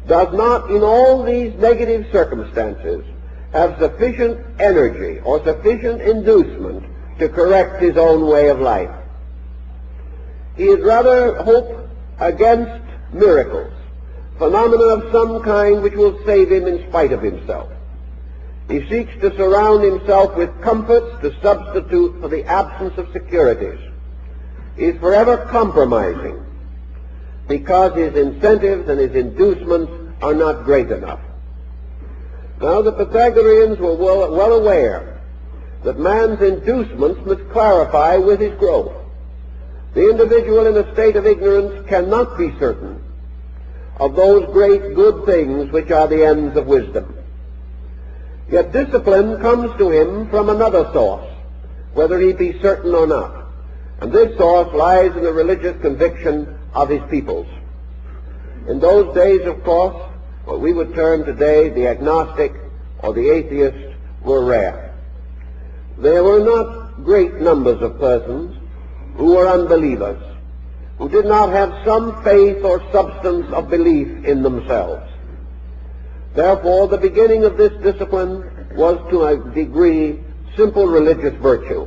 does not, in all these negative circumstances, have sufficient energy or sufficient inducement to correct his own way of life. He is rather hope against miracles, phenomena of some kind which will save him in spite of himself. He seeks to surround himself with comforts to substitute for the absence of securities. He is forever compromising because his incentives and his inducements are not great enough. Now, the Pythagoreans were well aware that man's inducements must clarify with his growth. The individual in a state of ignorance cannot be certain of those great good things which are the ends of wisdom. Yet discipline comes to him from another source, whether he be certain or not. And this source lies in the religious conviction of his peoples. In those days, of course, what we would term today the agnostic or the atheist were rare. There were not great numbers of persons who were unbelievers, who did not have some faith or substance of belief in themselves. Therefore, the beginning of this discipline was to a degree simple religious virtue.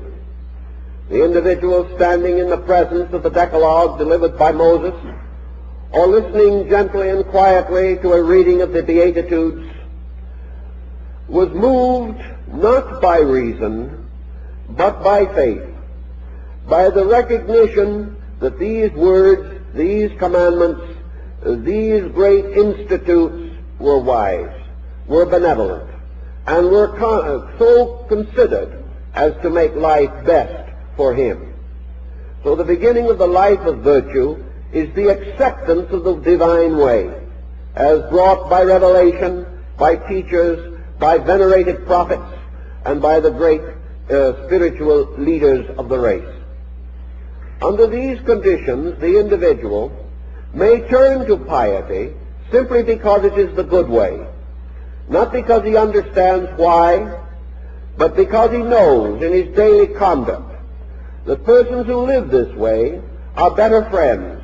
The individual standing in the presence of the Decalogue delivered by Moses, or listening gently and quietly to a reading of the Beatitudes, was moved not by reason, but by faith, by the recognition that these words, these commandments, these great institutes were wise, were benevolent, and were so considered as to make life best for him. So the beginning of the life of virtue is the acceptance of the divine way, as brought by revelation, by teachers, by venerated prophets, and by the great spiritual leaders of the race. Under these conditions, the individual may turn to piety simply because it is the good way, not because he understands why, but because he knows in his daily conduct that persons who live this way are better friends,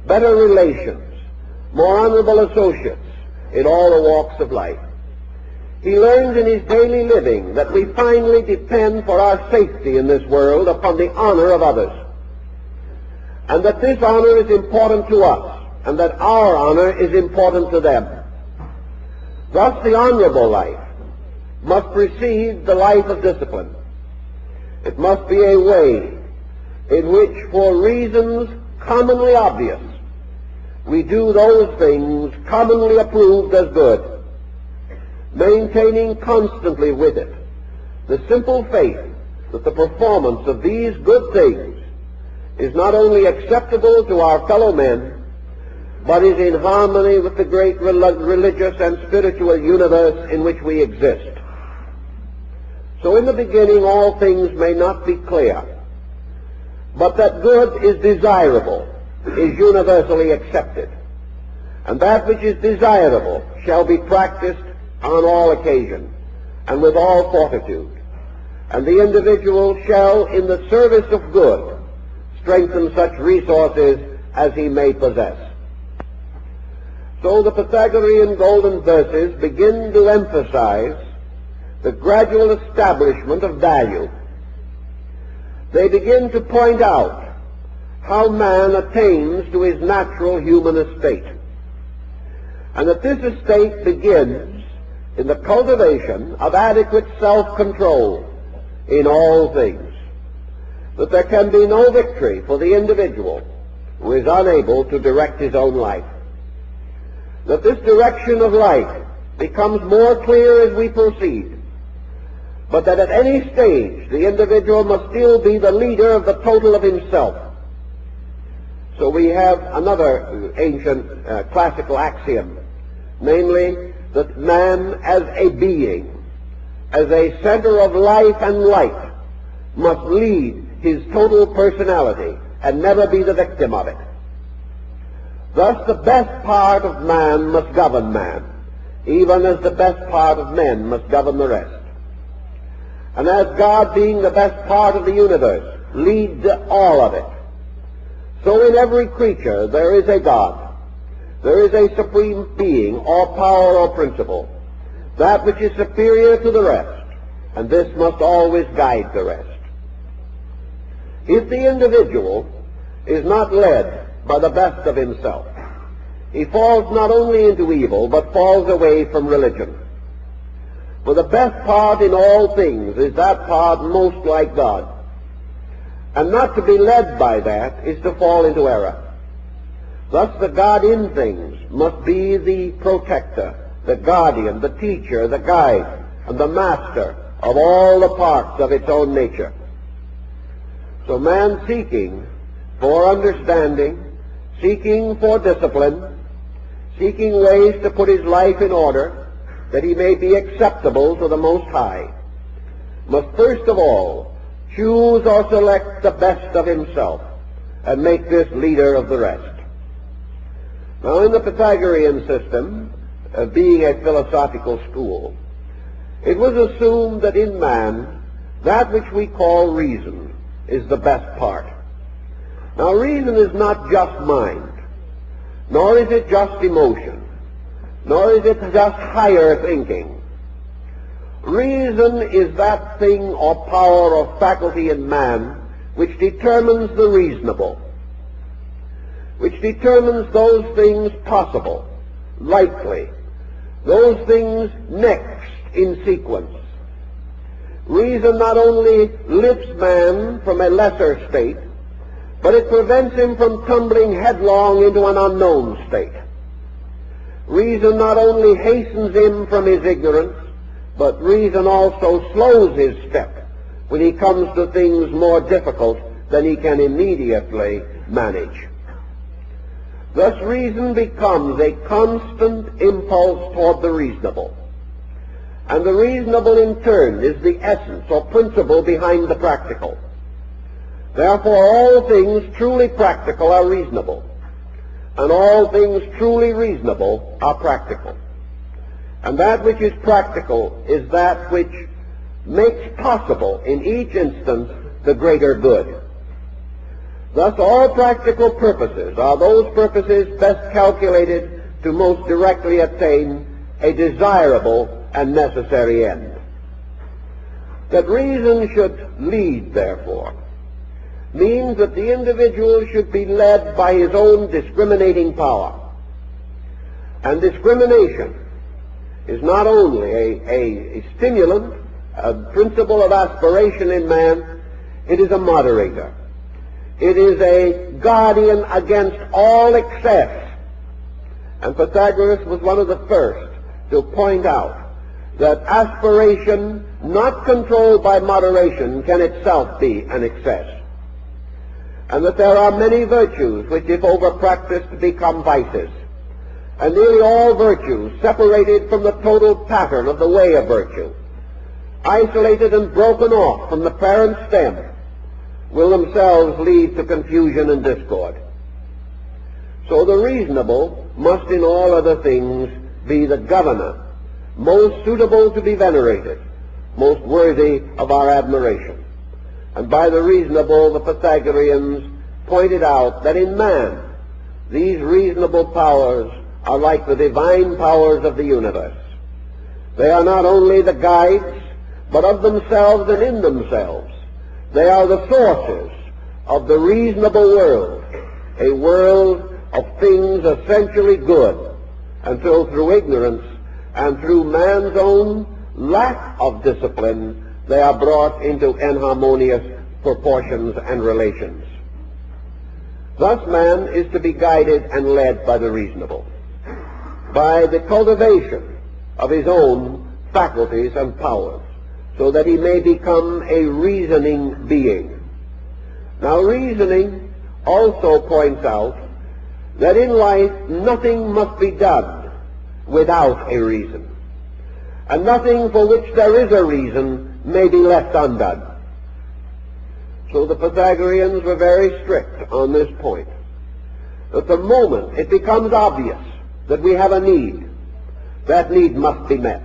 better relations, more honorable associates in all the walks of life. He learns in his daily living that we finally depend for our safety in this world upon the honor of others, and that this honor is important to us, and that our honor is important to them. Thus, the honorable life must precede the life of discipline. It must be a way in which, for reasons commonly obvious, we do those things commonly approved as good, maintaining constantly with it the simple faith that the performance of these good things is not only acceptable to our fellow men, but is in harmony with the great religious and spiritual universe in which we exist. So in the beginning all things may not be clear, but that good is desirable is universally accepted, and that which is desirable shall be practiced on all occasions and with all fortitude, and the individual shall, in the service of good, strengthen such resources as he may possess. So the Pythagorean golden verses begin to emphasize the gradual establishment of value. They begin to point out how man attains to his natural human estate, and that this estate begins in the cultivation of adequate self-control in all things, that there can be no victory for the individual who is unable to direct his own life, that this direction of life becomes more clear as we proceed, but that at any stage the individual must still be the leader of the total of himself. So we have another ancient classical axiom, namely that man as a being, as a center of life and light, must lead his total personality and never be the victim of it. Thus the best part of man must govern man, even as the best part of men must govern the rest. And as God, being the best part of the universe, leads all of it, so in every creature there is a God there is a supreme being or power or principle, that which is superior to the rest, and this must always guide the rest. If the individual is not led by the best of himself, he falls not only into evil, but falls away from religion. For the best part in all things is that part most like God. And not to be led by that is to fall into error. Thus the God in things must be the protector, the guardian, the teacher, the guide, and the master of all the parts of its own nature. So man seeking for understanding, seeking for discipline, seeking ways to put his life in order, that he may be acceptable to the Most High, must first of all choose or select the best of himself and make this leader of the rest. Now, in the Pythagorean system, being a philosophical school, it was assumed that in man, that which we call reason is the best part. Now, reason is not just mind, nor is it just emotion, nor is it just higher thinking. Reason is that thing or power or faculty in man which determines the reasonable, which determines those things possible, likely, those things next in sequence. Reason not only lifts man from a lesser state, but it prevents him from tumbling headlong into an unknown state. Reason not only hastens him from his ignorance, but reason also slows his step when he comes to things more difficult than he can immediately manage. Thus reason becomes a constant impulse toward the reasonable. And the reasonable in turn is the essence or principle behind the practical. Therefore all things truly practical are reasonable, and all things truly reasonable are practical. And that which is practical is that which makes possible in each instance the greater good. Thus all practical purposes are those purposes best calculated to most directly attain a desirable and necessary end. That reason should lead, therefore, means that the individual should be led by his own discriminating power. And discrimination is not only a stimulant, a principle of aspiration in man, it is a moderator. It is a guardian against all excess. And Pythagoras was one of the first to point out that aspiration not controlled by moderation can itself be an excess. And that there are many virtues which, if over-practiced, become vices. And nearly all virtues, separated from the total pattern of the way of virtue, isolated and broken off from the parent stem, will themselves lead to confusion and discord. So the reasonable must in all other things be the governor, most suitable to be venerated, most worthy of our admiration. And by the reasonable, the Pythagoreans pointed out that in man, these reasonable powers are like the divine powers of the universe. They are not only the guides, but of themselves and in themselves. They are the sources of the reasonable world, a world of things essentially good, until through ignorance and through man's own lack of discipline, they are brought into inharmonious proportions and relations. Thus man is to be guided and led by the reasonable, by the cultivation of his own faculties and powers, so that he may become a reasoning being. Now reasoning also points out that in life nothing must be done without a reason, and nothing for which there is a reason may be left undone. So the Pythagoreans were very strict on this point, that the moment it becomes obvious that we have a need, that need must be met.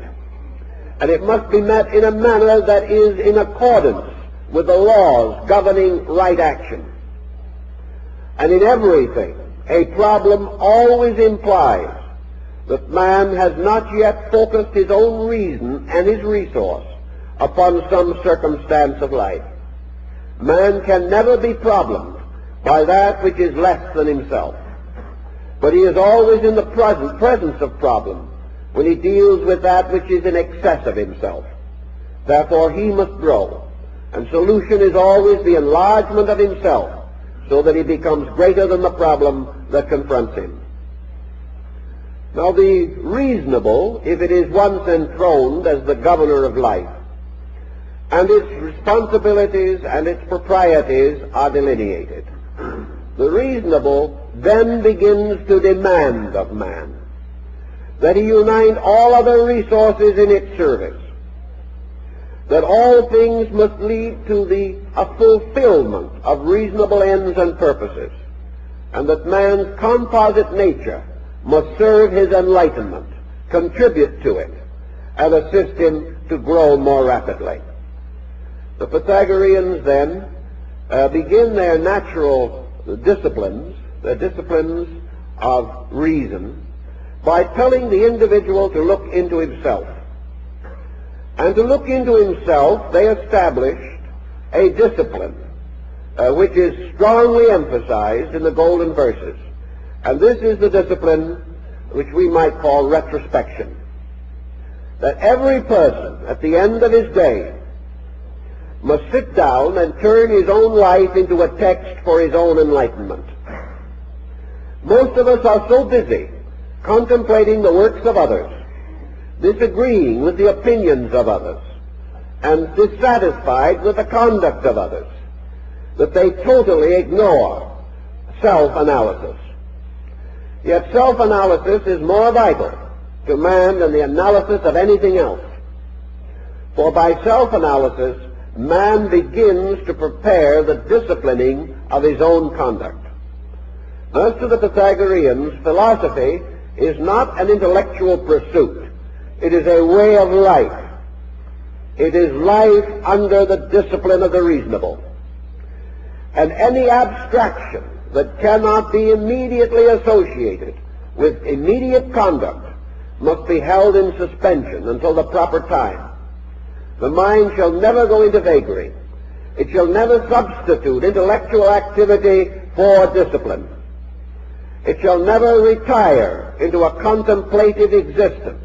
And it must be met in a manner that is in accordance with the laws governing right action. And in everything, a problem always implies that man has not yet focused his own reason and his resource upon some circumstance of life. Man can never be problemed by that which is less than himself, but he is always in the presence of problem when he deals with that which is in excess of himself. Therefore he must grow, and solution is always the enlargement of himself, so that he becomes greater than the problem that confronts him. Now the reasonable, if it is once enthroned as the governor of life, and its responsibilities and its proprieties are delineated, the reasonable then begins to demand of man that he unite all other resources in its service, that all things must lead to a fulfillment of reasonable ends and purposes, and that man's composite nature must serve his enlightenment, contribute to it, and assist him to grow more rapidly. The Pythagoreans then begin their natural disciplines, the disciplines of reason, by telling the individual to look into himself. And to look into himself, they established a discipline which is strongly emphasized in the golden verses. And this is the discipline which we might call retrospection. That every person at the end of his day must sit down and turn his own life into a text for his own enlightenment. Most of us are so busy contemplating the works of others, disagreeing with the opinions of others, and dissatisfied with the conduct of others, that they totally ignore self-analysis. Yet self-analysis is more vital to man than the analysis of anything else. For by self-analysis, man begins to prepare the disciplining of his own conduct. As to the Pythagoreans, philosophy is not an intellectual pursuit. It is a way of life. It is life under the discipline of the reasonable. And any abstraction that cannot be immediately associated with immediate conduct must be held in suspension until the proper time. The mind shall never go into vagary. It shall never substitute intellectual activity for discipline. It shall never retire into a contemplative existence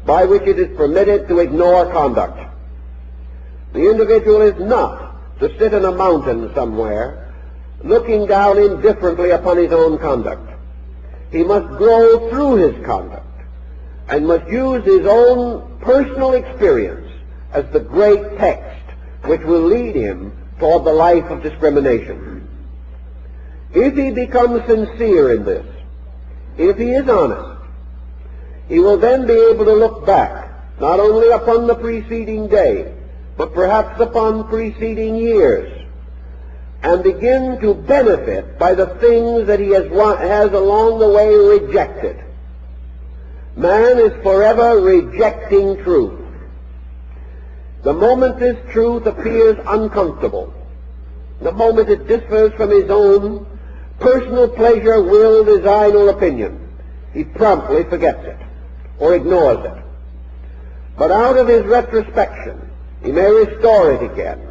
by which it is permitted to ignore conduct. The individual is not to sit in a mountain somewhere looking down indifferently upon his own conduct. He must grow through his conduct and must use his own personal experience as the great text which will lead him toward the life of discrimination. If he becomes sincere in this, if he is honest, he will then be able to look back not only upon the preceding day, but perhaps upon preceding years, and begin to benefit by the things that he has along the way rejected. Man is forever rejecting truth. The moment this truth appears uncomfortable, the moment it differs from his own personal pleasure, will, design, or opinion, he promptly forgets it or ignores it. But out of his retrospection, he may restore it again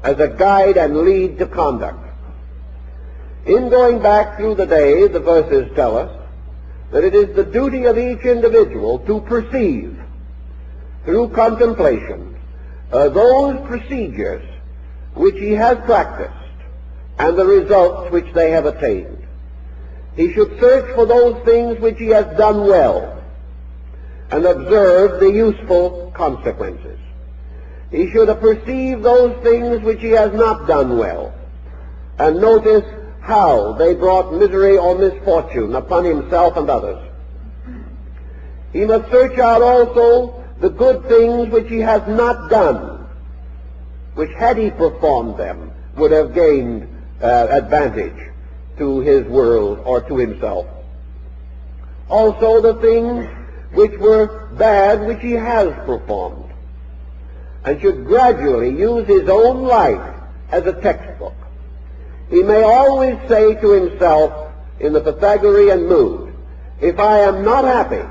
as a guide and lead to conduct. In going back through the day, the verses tell us that it is the duty of each individual to perceive through contemplation those procedures which he has practiced and the results which they have attained. He should search for those things which he has done well and observe the useful consequences. He should perceive those things which he has not done well and notice how they brought misery or misfortune upon himself and others. He must search out also the good things which he has not done, which had he performed them would have gained advantage to his world or to himself. Also the things which were bad which he has performed, and should gradually use his own life as a textbook. He may always say to himself, in the Pythagorean mood. If I am not happy,